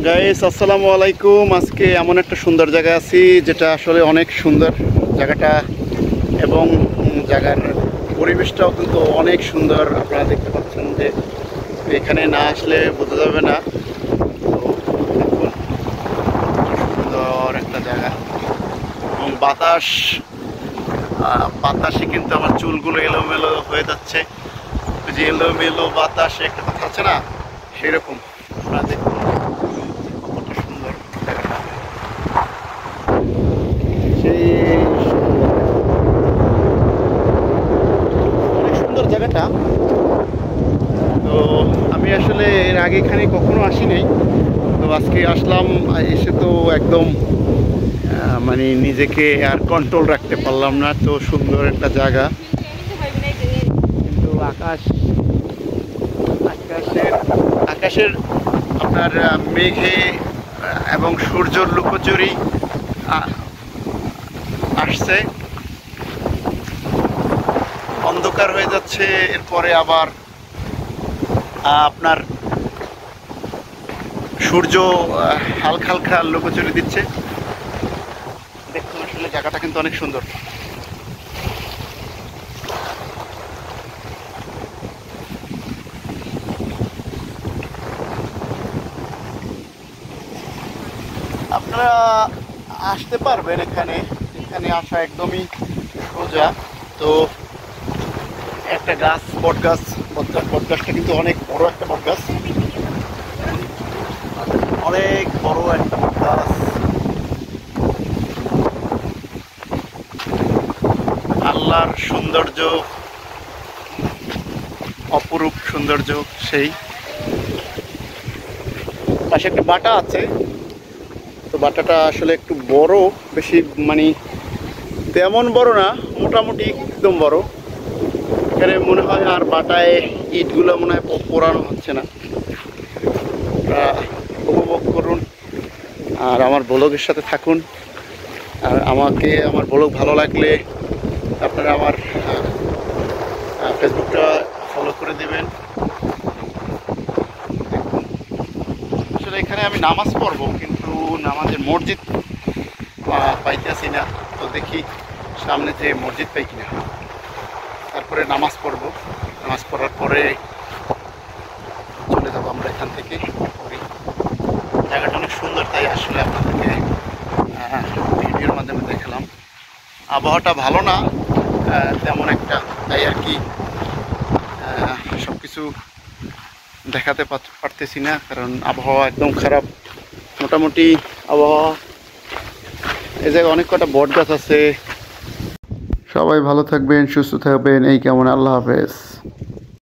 Guys আসসালামু আলাইকুম। আজকে এমন একটা সুন্দর জায়গায় আছি যেটা আসলে অনেক সুন্দর জায়গাটা, এবং জায়গার পরিবেশটাও কিন্তু অনেক সুন্দর। আপনারা দেখতে পাচ্ছেন যে এখানে না আসলে বোঝা যাবে না। তো দেখুন, সুন্দর একটা জায়গা এবং বাতাসে কিন্তু আমার চুলগুলো এলোমেলো হয়ে যাচ্ছে। যে এলোমেলো বাতাসে একটা কথা আছে না, সেরকম। আপনারা দেখুন কতটা সুন্দর জায়গাটা, সেই অনেক সুন্দর জায়গাটা। তো আমি আসলে এর আগে এখানে কখনো আসি নাই, তো আজকে আসলাম। এসে তো একদম মানে নিজেকে আর কন্ট্রোল রাখতে পারলাম না। তো সুন্দর একটা জায়গা, কিন্তু আকাশের আপনার মেঘে এবং সূর্যর লুকোচুরি আসছে, অন্ধকার হয়ে যাচ্ছে, এরপরে আবার আপনার সূর্য হালকা হালকা লুকোচুরি দিচ্ছে। দেখুন আসলে জায়গাটা কিন্তু অনেক সুন্দর। আপনারা আসতে পারবেন এখানে, এখানে আসা একদমই সোজা। তো একটা গাছ, বট গাছটা কিন্তু অনেক বড় একটা বট গাছ, অনেক বড় একটা বট গাছ। আল্লাহর সৌন্দর্য, অপরূপ সৌন্দর্য। সেই পাশে একটা বাটা আছে, তো বাটাটা আসলে একটু বড়, বেশি মানে তেমন বড় না, মোটামুটি একদম বড়। এখানে মনে হয় আর বাটায় ইটগুলো মনে হয় পোড়ানো হচ্ছে না। উপভোগ করুন আর আমার ব্লগের সাথে থাকুন। আর আমার ব্লগ ভালো লাগলে আপনারা আমার ফেসবুকটা ফলো করে দেবেন। আসলে এখানে আমি নামাজ পড়বো, কিন্তু নামাজের মসজিদ পাইতেছি না। তো দেখি সামনে যে মসজিদ পাই কিনা, তারপরে নামাজ পড়বো। নামাজ পড়ার পরে চলে যাবো আমরা এখান থেকে। জায়গাটা অনেক সুন্দর, তাই আসলে আপনাদেরকে ভিডিওর মাধ্যমে দেখালাম। আবহাওয়াটা ভালো না তেমন একটা, তাই আর কি সব কিছু দেখাতে পারতেছি না, কারণ আবহাওয়া একদম খারাপ। মোটামুটি আবহাওয়া, এই জায়গায় অনেক কটা বট গাছ আছে। সবাই ভালো থাকবেন, সুস্থ থাকবেন, এই কেমন। আল্লাহ হাফেজ।